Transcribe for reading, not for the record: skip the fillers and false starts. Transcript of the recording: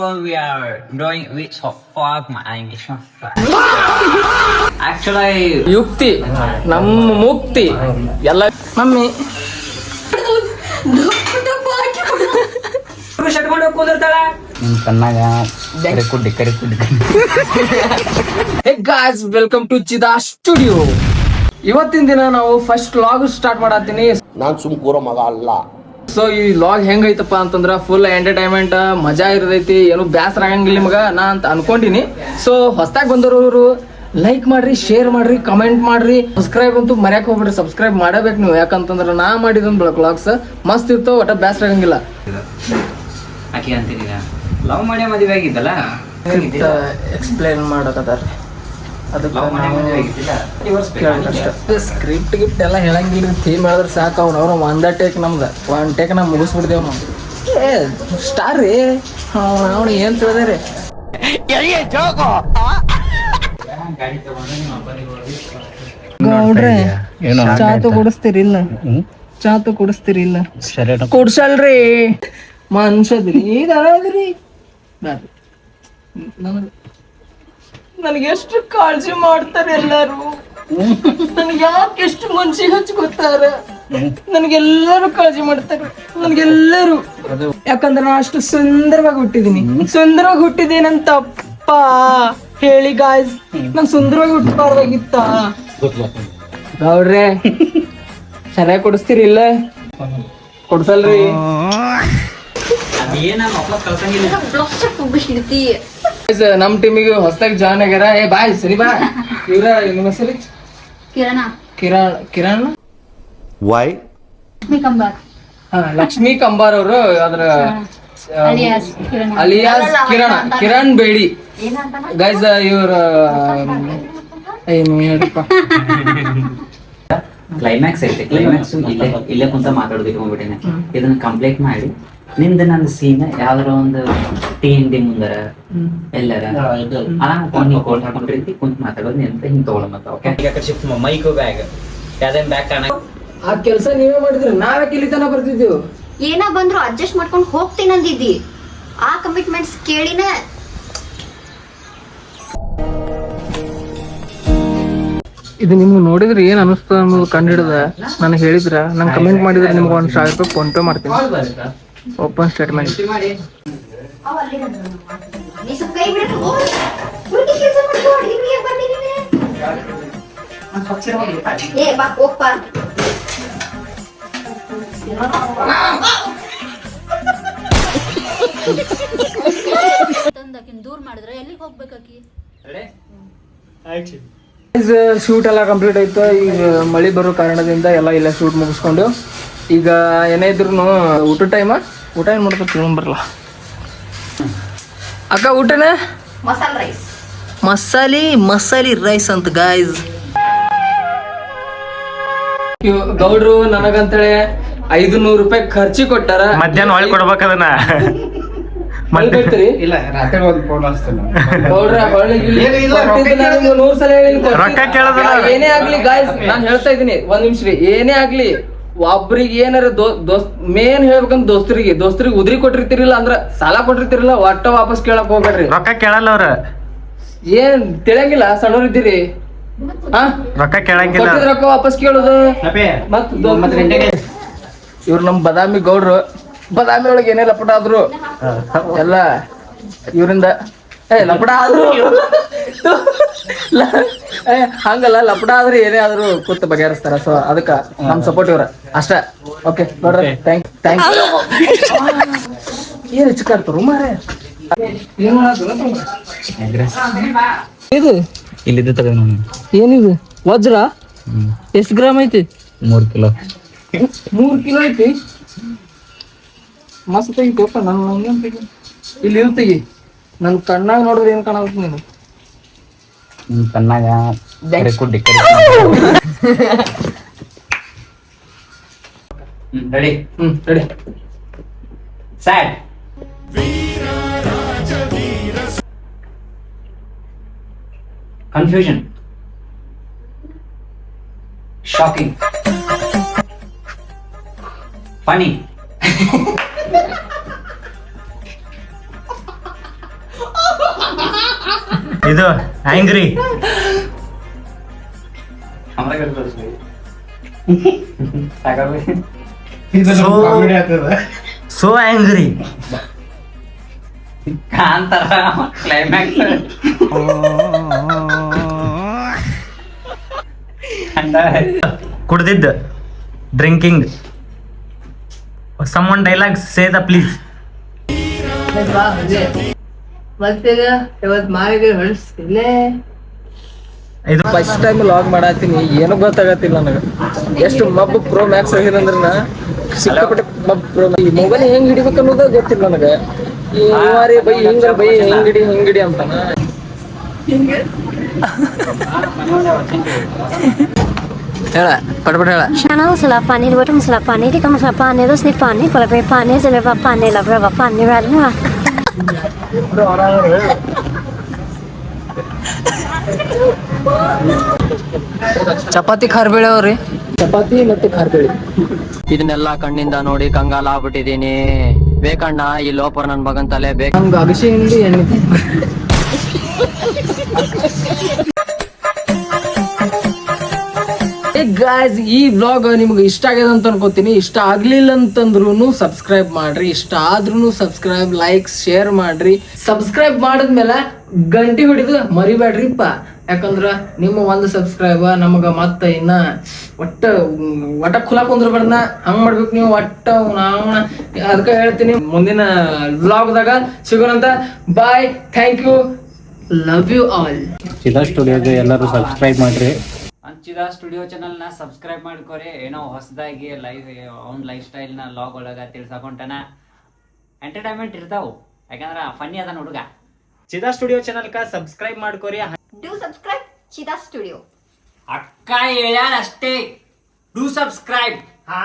we are doing with so fuck my English. Actually, ಯುಕ್ತಿ ನಮ್ಮ ಮುಕ್ತಿ ಎಲ್ಲ ಮಮ್ಮಿ ಶಟ್ಕೊಂಡು ಕೂದಿರ್ತಾಳ ನಿಮ್ ಕಣ್ಣಾಗ ಕರಿ ಕುಡ್ಡಿ hey guys, welcome to Chida studio. ಇವತ್ತಿನ ದಿನ ನಾವು ಫಸ್ಟ್ ವ್ಲಾಗ್ ಸ್ಟಾರ್ಟ್ ಮಾಡತ್ತೀನಿ. ನಾನ್ ಸುಮ್ ಕೂರೋ ಮಗ ಅಲ್ಲ. ಸೊ ಈ ವ್ಲಾಗ್ ಹೆಂಗೈತಪ್ಪ ಅಂತಂದ್ರ ಫುಲ್ ಎಂಟರ್ಟೈನ್ಮೆಂಟ್ ಮಜಾ ಇರ್ತೈತಿ, ಏನು ಬ್ಯಾಸರ ಆಗಂಗಿಲ್ಲ ನಿಮಗ ನಾ ಅಂತ ಅನ್ಕೊಂಡಿನಿ. ಸೊ ಹೊಸದಾಗಿ ಬಂದವರು ಲೈಕ್ ಮಾಡ್ರಿ, ಶೇರ್ ಮಾಡ್ರಿ, ಕಮೆಂಟ್ ಮಾಡ್ರಿ, ಸಬ್ಸ್ಕ್ರೈಬ್ ಅಂತೂ ಮರ್ಯಾಕ್ ಹೋಗ್ಬಿಡ್ರಿ. ಸಬ್ಸ್ಕ್ರೈಬ್ ಮಾಡಬೇಕು ನೀವು, ಯಾಕಂತಂದ್ರ ನಾ ಮಾಡಿದೊಂದು ವ್ಲಾಗ್ಸ್ ಮಸ್ತ್ ಇರ್ತಾವ, ಒಟ್ಟ ಬ್ಯಾಸರ ಆಗಂಗಿಲ್ಲ. ಆಕೆ ಅಂತೀನಿ ಲವ್ ಮಾಡಿ ಮದುವೆ ಆಗಿದ್ದಲ್ಲ, ಎಕ್ಸ್ಪ್ಲೇನ್ ಮಾಡಕತ್ತಾರ ಸ್ಕ್ರಿಪ್ಟ್ ಗಿಫ್ಟ್ ಎಲ್ಲ ಹೇಳಂಗಿಲ್ಲ. ಥೀಮ್ ಹೇಳಿದ್ರೆ ಸಾಕು, ಅವ್ರು ಒಂದ ಟೇಕ್ ನಮ್ದು ಒನ್ ಟೇಕ್ ನಾವು ಮುಗಿಸ್ಬಿಡ್ತೇವ್ ನಾವು. ಸ್ಟಾರ್ ರೀ ಅವ್ನು ಏನ್ ತಿಳಿದ್ರಿ. ಗೌಡ್ರೆ ಚಾತು ಕುಡಿಸ್ತೀರಿಲ್ಲ? ಚಾತು ಕುಡಿಸ್ತೀರಿಲ್ಲ? ಕುಡ್ಸಲ್ರಿ ಮನ್ಸದ್ರಿ ಇದರಿ. ನನಗೆ ಎಷ್ಟು ಕಾಳಜಿ ಮಾಡ್ತಾರೆ ಎಲ್ಲಾರು, ನನ್ಗೆ ಯಾಕೆ ಎಷ್ಟು ಮನ್ಸಿಗೆ ಹಚ್ಕೋತಾರ, ನನ್ಗೆಲ್ಲರೂ ಕಾಳಜಿ ಮಾಡ್ತಾರೆ, ನನ್ಗೆಲ್ಲರೂ. ಯಾಕಂದ್ರೆ ನಾ ಅಷ್ಟು ಸುಂದರವಾಗಿ ಹುಟ್ಟಿದೀನಿ. ಸುಂದರವಾಗಿ ಹುಟ್ಟಿದೇನಂತಪ್ಪ ಹೇಳಿ ಗಾಯ್ಸ್, ನಾನ್ ಸುಂದರವಾಗಿ ಹುಟ್ಟಬಾರ್ದಾಗಿತ್ತ? ಗೌಡ್ರೆ ಚೆನ್ನಾಗಿ ಕೊಡಿಸ್ತೀರಿ ಇಲ್ಲ? ಕೊಡ್ಸಲ್ರಿ. ನಮ್ ಟೀಮಿಗೆ ಹೊಸದಾಗಿ ಜಾಯ್ನ್ ಆಗ್ಯಾರ. ಏ ಬಾಯ್ ಸರಿ ಬಾ. ಇವ್ರ ನಿಮ್ಮ ಹೆಸರು? ಕಿರಣ್ ವೈ ಲಕ್ಷ್ಮೀ ಕಂಬಾರ್ ಅವರು, ಅದ್ರ ಅಲಿಯಾಸ್ ಕಿರಣ್ ಬೇಡಿ. ಗೈಸ್ ಇವ್ರ ಏನು ಹೇಳಪ್ಪ, ಕ್ಲೈಮ್ಯಾಕ್ಸ್ ಐತೆ. ಕ್ಲೈಮ್ಯಾಕ್ಸ್ ಇಲ್ಲೇ ಕುಂತ ಮಾತಾಡೋದು ಇಟ್ಕೊಂಡ್ಬಿಟ್ಟೇನೆ. ಇದನ್ನ ಕಂಪ್ಲೀಟ್ ಮಾಡಿ ನಿಮ್ದು ನನ್ನ ಸೀನ್ ಯಾವ್ದಾರ ಒಂದು ಟೀ ಅಂಗಡಿ ಮುಂದರ ಎಲ್ಲರ ನೀವು ಕೋಲ್ಡ್ ಹಾಕೊಂಡ್ರಿ ಕುಂತ ಮಾತಾಡೋದು ನಿಂತ ಹಿಂಗ್ ತಗೊಳ ಮೈಕ್ ಬ್ಯಾಗ್ ಯಾವ್ದೇನ್ ಬ್ಯಾಗ್ ಕಾಣ. ಆ ಕೆಲ್ಸ ನೀವೇ ಮಾಡಿದ್ರಿ, ನಾವೇ ಇಲ್ಲಿ ತನ ಬರ್ತಿದ್ದೀವಿ. ಏನ ಬಂದ್ರು ಅಡ್ಜಸ್ಟ್ ಮಾಡ್ಕೊಂಡು ಹೋಗ್ತೀನಿ ಅಂದಿದ್ದಿ. ಆ ಕಮಿಟ್ಮೆಂಟ್ಸ್ ಕೇಳಿನ ಇದು ನಿಮ್ಗೆ ನೋಡಿದ್ರೆ ಏನ್ ಅನಿಸ್ತ ಅನ್ನೋದು ಕಂಡಿಡ್ದ ನನಗೆ ಹೇಳಿದ್ರ, ನಂಗೆ ಕಮೆಂಟ್ ಮಾಡಿದ್ರೆ ನಿಮ್ಗೆ 1,000 ರೂಪಾಯಿ ಫೋನ್ ಪೇ ಮಾಡ್ತೀನಿ. Open statement. ದೂರ್ ಮಾಡಿದ್ರೆ ಎಲ್ಲಿಗೆ ಹೋಗ್ಬೇಕಾಕಿ? ಶೂಟ್ ಎಲ್ಲ ಕಂಪ್ಲೀಟ್ ಆಯ್ತು. ಈಗ ಮಳೆ ಬರೋ ಕಾರಣದಿಂದ ಎಲ್ಲ ಇಲ್ಲ ಶೂಟ್ ಮುಗಿಸ್ಕೊಂಡು ಈಗ ಏನೇ ಇದ್ರು ಊಟ ಟೈಮ. ಊಟ ಏನ್ ಮಾಡ್ತಾರೆ ಬರಲ್ಲ ಅಕ್ಕ. ಊಟನ ಮಸಾಲಿ ರೈಸ್ ಅಂತ ಗಾಯ್ಸ್. ಗೌಡ್ರು ನನಗಂತೇಳಿ 500 ರೂಪಾಯಿ ಖರ್ಚಿ ಕೊಟ್ಟಾರ. ಮಧ್ಯಾಹ್ನ ಒಳಗೆ ಕೊಡ್ಬೇಕದನ್ನ. ಇಲ್ಲ ರಾತ್ರಿ ಒಂದು ಫೋನ್ ಹಚ್ತೀನಿ. ರೊಕ್ಕ ಕೇಳೋದಿಲ್ಲ. ಏನೇ ಆಗ್ಲಿ ಗಾಯ್ಸ್, ನಾನ್ ಹೇಳ್ತಾ ಇದೀನಿ ಒಂದ್ ನಿಮಿಷ ರೀ. ಏನೇ ಆಗ್ಲಿ ಒಬ್ರಿಗೆ ಏನಾರ ಮೇನ್ ಹೇಳ್ಬೇಕಂತ ದೋಸ್ತರಿಗೆ ಉದ್ರಿ ಕೊಟ್ಟಿರ್ತಿರಿಲ್ಲ ಅಂದ್ರ ಸಾಲ ಕೊಟ್ಟಿರ್ತಿರಲ್ಲ, ಒಟ್ಟ ವಾಪಸ್ ಕೇಳಕ್ ಹೋಗ್ಬೇಡ್ರಿ. ರೊಕ್ಕ ಕೇಳಲ್ಲ ಅವ್ರ. ಏನ್ ತಿಳಿಯಂಗಿಲ್ಲ, ಸಣ್ಣವ್ರ ಇದ್ದೀರಿ. ರೊಕ್ಕ ಕೇಳಂಗಿಲ್ಲ, ರೊಕ್ಕ ವಾಪಸ್ ಕೇಳುದು. ಇವ್ರು ನಮ್ ಬದಾಮಿ ಗೌಡ್ರು. ಬದಾಮಿ ಒಳಗೆ ಏನೇ ಲಪಟ ಆದ್ರು ಎಲ್ಲ ಇವರಿಂದ ಲಪಡ ಆದ್ರು ಹಂಗಲ್ಲ, ಲಪಡ ಆದ್ರೆ ಏನೇ ಆದ್ರೂ ಕೂತ್ ಬಗೆಹರಿಸ್ತಾರ. ಸೊ ಅದಕ್ಕ ನಮ್ ಸಪೋರ್ಟ್ ಇವ್ರ ಅಷ್ಟ. ಓಕೆ ನೋಡ್ರಿ, ಥ್ಯಾಂಕ್ ಯು. ಏನ್ ಹೆಚ್ಚು ಮಾರೇ ಇದು ಇಲ್ಲಿದ್ದು ತಗ ಏನಿದು ವಜ್ರ? ಎಷ್ಟು ಗ್ರಾಮ್ ಐತಿ? 3 ಕಿಲೋ. 3 ಕಿಲೋ ಐತಿ. ಮಸ್ತ್ ತೆಗಿತಪ್ಪ. ನಾನು ಇಲ್ಲಿ ಇರ್ತೀವಿ ನನ್ ಕಣ್ಣಾಗ ನೋಡಿದ್ರೆ ಏನ್ ಕಾಣತ್ ನೀನು? ನಿಮ್ ಕಣ್ಣಾಗ ಕುಡ್ಡಿ ready. Ready. Sad confusion, shocking, funny, ಇದು angry. So angry. Kantara climax ಕುಡ್ದಿದ್ದ drinking. Someone dialogue say the please. ಮತ್ತೀಗ ಇವತ್ತು ಮಾವಿಗೆ ಹೊಳಿಸ್ತಿಲ್ಲೇ ಇದು ಫಸ್ಟ್ ಟೈಮ್ ಲಾಗ್ ಮಾಡತ್ತೀನಿ, ಏನು ಗೊತ್ತಾಗತ್ತಿಲ್ಲ ನನಗೆ. ಎಷ್ಟು ಮಬ್ಬ ಪ್ರೋ ಮ್ಯಾಕ್ಸ್ ಆಗಿದಂದ್ರ ಸಿಕ್ಕಾಪಟ್ಟೆ ಮಬ್ಬ ಪ್ರೋ. ಈ ಮೊಬೈಲ್ ಹೆಂಗ್ ಹಿಡಿಬೇಕು ಅನ್ನೋದ ಗೊತ್ತಿಲ್ಲ ನನಗೆ. ಈ ಮಾರಿ ಬೈ ಹಿಂಗಡಿ ಅಂತಾನ. ಹೇಳ ಪಟ್ಪಟ್ ಹೇಳ. Chana masala paneer, butter masala paneer, tikka masala paneer, rosni paneer, palapay paneer, jalava paneer, lavrava paneer, radha. Chapati ಖಾರ್ಬೇಳೆ ಅವ್ರಿ, ಚಪಾತಿ ಮತ್ತೆ ಖಾರ್ಬೇಳೆ. ಇದನ್ನೆಲ್ಲ ಕಣ್ಣಿಂದ ನೋಡಿ ಕಂಗಾಲ ಆಗ್ಬಿಟ್ಟಿದೀನಿ. ಬೇಕಣ್ಣ ಈ ಲೋಪರ್ ನನ್ ಮಗನ್ ತಲೆ ಬೇಕು. ನಮ್ಗೆ ಅಗಸೆಯಿಂದ ಎಣ್ಣೆ. ಗಾಯ್ಸ್, ಈ ವ್ಲಾಗ್ ನಿಮ್ಗೆ ಇಷ್ಟ ಆಗಿದೆ ಅಂತ ಅನ್ಕೋತೀನಿ. ಇಷ್ಟ ಆಗ್ಲಿಲ್ಲ ಅಂತಂದ್ರೂ ಸಬ್ಸ್ಕ್ರೈಬ್ ಮಾಡ್ರಿ, ಇಷ್ಟ ಆದ್ರೂ ಸಬ್ಸ್ಕ್ರೈಬ್, ಲೈಕ್, ಶೇರ್ ಮಾಡ್ರಿ. ಸಬ್ಸ್ಕ್ರೈಬ್ ಮಾಡಿದ್ಮೇಲೆ ಗಂಟೆ ಹೊಡಿದು ಮರಿಬೇಡ್ರಿಪ್ಪ. ಯಾಕಂದ್ರ ನಿಮ್ಮ ಒಂದು ಸಬ್ಸ್ಕ್ರೈಬ್ ನಮಗ ಮತ್ತ ಇನ್ನ ಒಟ್ಟ ಖುಲಾ ಕುಂದ್ರಬಾರ್ದ. ಹಂಗ್ ಮಾಡ್ಬೇಕು ನೀವು ಒಟ್ಟ. ಅದಕ್ಕೆ ಹೇಳ್ತೀನಿ, ಮುಂದಿನ ವ್ಲಾಗ್ದಾಗ ಸಿಗೋಣಂತ. Bye, thank you, love you all. Chida ಸ್ಟುಡಿಯೋಗೆ ಎಲ್ಲರೂ ಸಬ್ಸ್ಕ್ರೈಬ್ ಮಾಡ್ರಿ. ಚಿದಾ ಸ್ಟುಡಿಯೋ ಚಾನಲ್ನ ಸಬ್ಸ್ಕ್ರೈಬ್ ಮಾಡ್ಕೊರಿ. ಏನೋ ಹೊಸದಾಗಿ ಅವ್ನ ಲೈಫ್ ಸ್ಟೈಲ್ನ ಲಾಗ್ ಒಳಗೆ ತಿಳ್ಸಕೊಂಟಾನ. ಎಂಟರ್ಟೈನ್ಮೆಂಟ್ ಇರ್ತಾವು, ಯಾಕಂದ್ರೆ ಫನ್ನಿ ಅದ ಹುಡುಗ. ಚಿದಾ ಸ್ಟುಡಿಯೋ ಚಾನಲ್ಕ ಸಬ್ಸ್ಕ್ರೈಬ್ ಮಾಡ್ಕೊರಿ. Do subscribe Chida Studio. ಅಕ್ಕ ಹೇಳ್ಯಾಳ ಅಷ್ಟೇ, ಡೂ ಸಬ್ಸ್ಕ್ರೈಬ್. ಹಾ